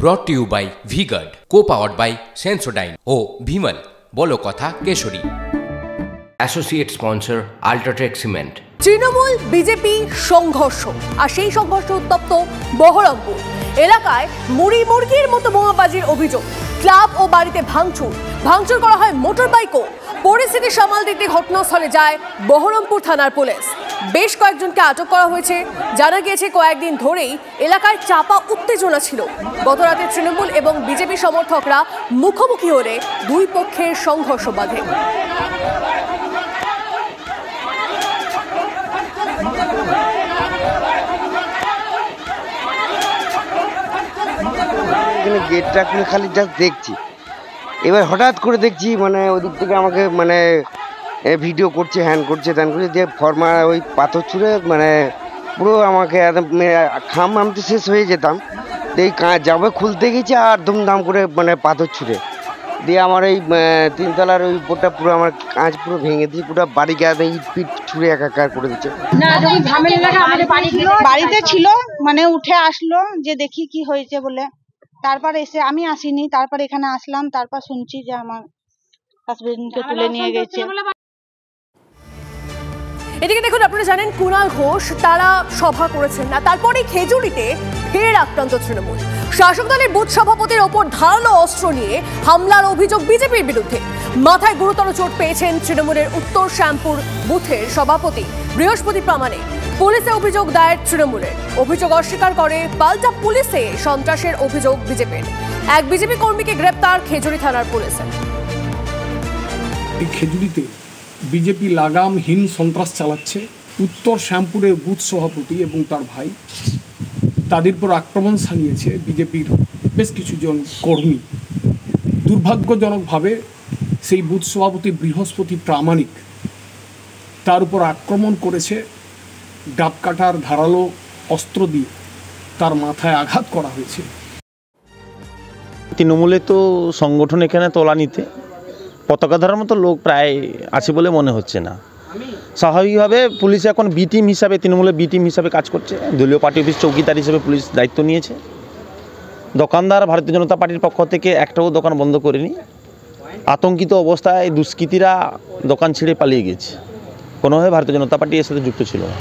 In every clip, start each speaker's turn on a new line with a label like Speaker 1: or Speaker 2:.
Speaker 1: ব্রট to you by V Guard, co-powered by Sensodyne ও ভিমল বলো কথা কেশরী। Associate sponsor UltraTech cement.
Speaker 2: Trinamool BJP সংঘর্ষ, আর সেই সংঘর্ষ উত্তপ্ত বহরমপুর এলাকায় মুড়ি মুরগির মতো বোমাবাজির অভিযোগ। ক্লাব ও বাড়িতে ভাঙচুর করা হয় মোটর বাইকও। পরিস্থিতি সামাল দিতে ঘটনাস্থলে যায় বহরমপুর থানার পুলিশ। বেশ কয়েকজনকে আটক করা হয়েছে। জানা গিয়েছে কয়েকদিন ধরেই এলাকায় চাপা উত্তেজনা ছিল। গতরাতে তৃণমূল এবং বিজেপি সমর্থকরা মুখোমুখি হলে দুই পক্ষের সংঘর্ষ বাধে।
Speaker 3: গেটটা খুলে খালি জাস্ট দেখছি, এবার হঠাৎ করে দেখছি মানে ওদিক থেকে আমাকে মানে ভিডিও করছে, হ্যান্ড করছে, ত্যান করছে, যে ফর্মা ওই পাথর ছুঁড়ে মানে পুরো আমাকে খাম আমি তো শেষ হয়ে যেতাম। এই যাবে খুলতে গেছি আর ধুমধাম করে মানে পাথর ছুঁড়ে দিয়ে আমার এই তিনতলার ওই উপরটা পুরো আমার কাঁচ পুরো ভেঙে দিয়ে পুরো বাড়িকে ইট পিট ছুঁড়ে একাকার করে দিচ্ছে।
Speaker 4: বাড়িতে ছিল মানে উঠে আসলো যে দেখি কি হয়েছে বলে, তারপর এসে আমি আসিনি, তারপর এখানে আসলাম, তারপর শুনছি যে আমার হাজবেন্ডকে তুলে নিয়ে গেছে।
Speaker 2: এদিকে দেখুন, আপনারা জানেন কুণাল ঘোষ তারা সভা করেছেন না, তারপরে খেজুরিতে ফের আক্রান্ত তৃণমূল। শাসক দলের বুথ সভাপতির ওপর ধারালো অস্ত্র নিয়ে হামলার অভিযোগ বিজেপির বিরুদ্ধে। মাথায় গুরুতর চোট পেয়েছেন তৃণমূলের উত্তর শ্যামপুর বুথের সভাপতি বৃহস্পতি প্রামাণিক। পুলিশে অভিযোগ দায়ের তৃণমূলের। অভিযোগ অস্বীকার করে, পাল্টা পুলিশে সন্ত্রাসের অভিযোগ বিজেপির। এক বিজেপি কর্মীকে গ্রেপ্তার খেজুরি থানার পুলিশে।
Speaker 5: খেজুরিতে বিজেপি লাগামহীন সন্ত্রাস চালাচ্ছে। উত্তর শ্যামপুরের বুথ সভাপতি এবং তার ভাই, তাদের উপর আক্রমণ চালিয়েছে বিজেপির বেশ কিছুজন কর্মী। দুর্ভাগ্যজনকভাবে সেই বুথ সভাপতি বৃহস্পতি প্রামাণিক, তার উপর আক্রমণ করেছে ডাব কাটার ধারালো অস্ত্র দিয়ে, তার মাথায় আঘাত করা হয়েছে।
Speaker 6: তৃণমূলে তো সংগঠন এখানে তলানিতে পতাকা ধরার মতো লোক প্রায় আছে বলে মনে হচ্ছে না। স্বাভাবিকভাবে পুলিশ এখন বি টিম হিসাবে, তৃণমূলের বি টিম হিসাবে কাজ করছে। দলীয় পার্টি অফিস চৌকিদার হিসেবে পুলিশ দায়িত্ব নিয়েছে। দোকানদার ভারতীয় জনতা পার্টির পক্ষ থেকে একটাও দোকান বন্ধ করেনি। আতঙ্কিত অবস্থায় দুষ্কৃতীরা দোকান ছেড়ে পালিয়ে গেছে। কোনোভাবে ভারতীয় জনতা পার্টি এর সাথে যুক্ত ছিল না।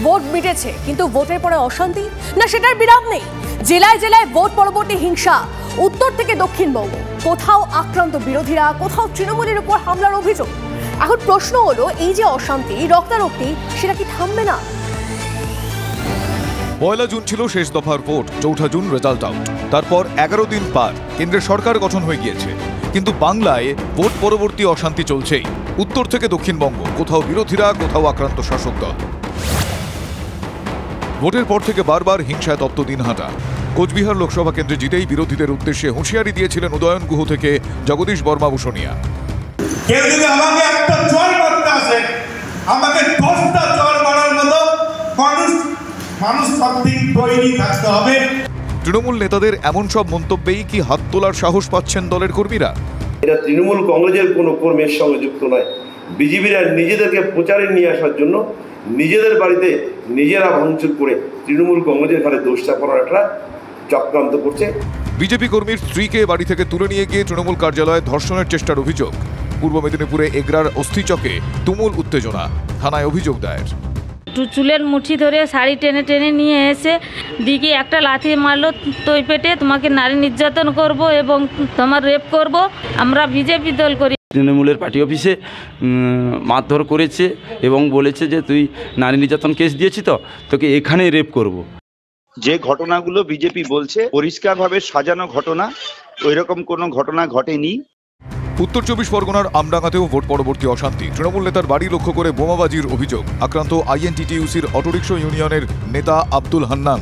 Speaker 2: ভোট মিটেছে, কিন্তু ভোটের পরে অশান্তি না, সেটার বিরাম নেই। জেলায় জেলায় ভোট পরবর্তী হিংসা। উত্তর থেকে দক্ষিণবঙ্গ, কোথাও আক্রান্ত বিরোধীরা, কোথাও তৃণমূলের উপর হামলার অভিযোগ। এখন প্রশ্ন হলো, এই যে অশান্তি, রক্তারক্তি, সেটা কি থামবে না?
Speaker 7: 1 জুন ছিল শেষ দফার ভোট, 4 জুন রেজাল্ট আউট। তারপর 11 দিন পার, কেন্দ্রের সরকার গঠন হয়ে গিয়েছে, কিন্তু বাংলায় ভোট পরবর্তী অশান্তি চলছেই। উত্তর থেকে দক্ষিণবঙ্গ, কোথাও বিরোধীরা, কোথাও আক্রান্ত শাসক দল। ভোটের পর থেকে বারবার হিংসায় তপ্ত দিনহাটা। কোচবিহার লোকসভা কেন্দ্রে জিতেই বিরোধীদের উদ্দেশ্যে হুঁশিয়ারি দিয়েছিলেন উদয়ন গুহ থেকে জগদীশ বর্মা ভূষণিয়া।
Speaker 8: কেউ যদি আমাকে একটা চর মারতে আসে, আমাকে 10টা চর মারার মতো মানুষ তৈরি থাকতে হবে।
Speaker 7: তৃণমূল নেতাদের এমন সব মন্তব্যেই কি হাত তোলার সাহস পাচ্ছেন দলের কর্মীরা?
Speaker 9: এটা তৃণমূল কংগ্রেসের কোনো কর্মীর সঙ্গে যুক্ত নয়। বিজেপিরা নিজেদেরকে প্রচারে নিয়ে আসার জন্য নিজেদের বাড়িতে নিজেরা ভাঙচুর করে তৃণমূল কংগ্রেসের ঘরে দোষ চাপানোর একটা চক্রান্ত করছে।
Speaker 7: বিজেপি কর্মীর স্ত্রীকে বাড়ি থেকে তুলে নিয়ে গিয়ে তৃণমূল কার্যালয়ে ধর্ষণের চেষ্টার অভিযোগ। পূর্ব মেদিনীপুরে এগরার অস্থিচকে তুমুল উত্তেজনা, থানায় অভিযোগ দায়ের।
Speaker 10: চুলের মুঠি ধরে শাড়ি টেনে টেনে নিয়ে এসে দিকে একটা লাথি মারলো, তোই পেটে তোমাকে নারী নির্যাতন করব এবং তোমার রেপ করব। আমরা বিজেপি দল করি।
Speaker 11: তৃণমূলের পার্টি অফিসে মারধর করেছে এবং বলেছে যে তুই নারী নির্যাতন কেস দিয়েছি, তো তোকে এখানে রেপ করব।
Speaker 12: যে ঘটনাগুলো বিজেপি বলছে পরিষ্কারভাবে সাজানো ঘটনা, ওইরকম কোনো ঘটনা ঘটেনি।
Speaker 7: উত্তর 24 পরগনার আমডাঙ্গাতেও ভোট পরবর্তী অশান্তি। তৃণমূল নেতার বাড়ি লক্ষ্য করে বোমাবাজির অভিযোগ। আক্রান্ত আইএনটিটিইউসির অটোরিকশা ইউনিয়নের নেতা আব্দুল হান্নান।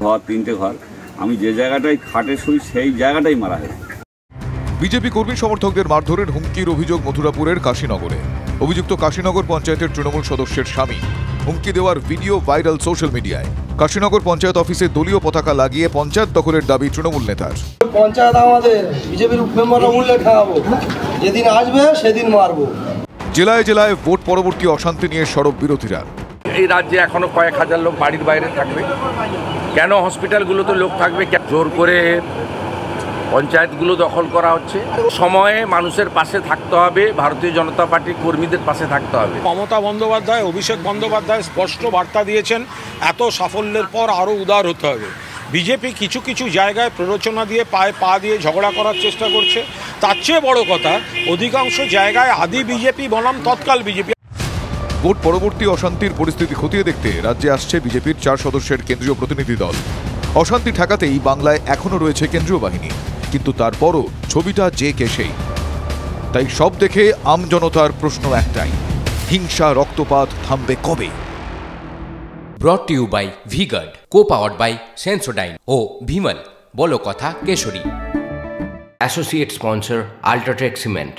Speaker 13: ঘর 3টে ঘর, আমি যে জায়গাটায় খাটে শুই সেই জায়গাটাই মারা হয়েছে।
Speaker 7: বিজেপি কর্মী সমর্থকদের মারধরের হুমকির অভিযোগ মথুরাপুরের কাশীনগরে। অভিযুক্ত কাশীনগর পঞ্চায়েতের তৃণমূল সদস্যের স্বামী। হুমকি দেওয়ার ভিডিও ভাইরাল সোশ্যাল মিডিয়ায়। কাশীনগর পঞ্চায়েত অফিসে দলীয় পতাকা লাগিয়ে পঞ্চায়েত দখলের দাবি তৃণমূল নেতার।
Speaker 14: পঞ্চায়েত আমাদের, বিজেপির মেম্বাররা মূল্যে খাওয়াবো, যেদিন আসবে সেদিন মারবো।
Speaker 7: জেলায় জেলায় ভোট পরবর্তী অশান্তি নিয়ে সরব বিরোধীরা।
Speaker 15: এই রাজ্যে এখনও কয়েক হাজার লোক বাড়ির বাইরে থাকবে? কেন হসপিটালগুলোতে লোক থাকবে? জোর করে পঞ্চায়েতগুলো দখল করা হচ্ছে। সময়ে মানুষের পাশে থাকতে হবে, ভারতীয় জনতা পার্টির কর্মীদের পাশে থাকতে হবে।
Speaker 16: মমতা বন্দ্যোপাধ্যায়, অভিষেক বন্দ্যোপাধ্যায় স্পষ্ট বার্তা দিয়েছেন, এত সাফল্যের পর আরও উদার হতে হবে। বিজেপি কিছু কিছু জায়গায় প্ররোচনা দিয়ে পায়ে পা দিয়ে ঝগড়া করার চেষ্টা করছে। তার চেয়ে বড় কথা, অধিকাংশ জায়গায় আদি বিজেপি বনাম তৎকাল বিজেপি।
Speaker 7: ভোট পরবর্তী অশান্তির পরিস্থিতি খতিয়ে দেখতে রাজ্যে আসছে বিজেপির 4 সদস্যের কেন্দ্রীয় প্রতিনিধি দল। অশান্তি ঠেকাতেই বাংলায় এখনও রয়েছে কেন্দ্রীয় বাহিনী, কিন্তু তারপরও ছবিটা যে কে সেই। তাই সব দেখে আমজনতার প্রশ্ন একটাই, হিংসা রক্তপাত থামবে কবে?
Speaker 1: Brought to you by Vguard, copowered by Sensodyne ও ভিমল, বলো কথা কেশরী। Associate sponsor UltraTech cement.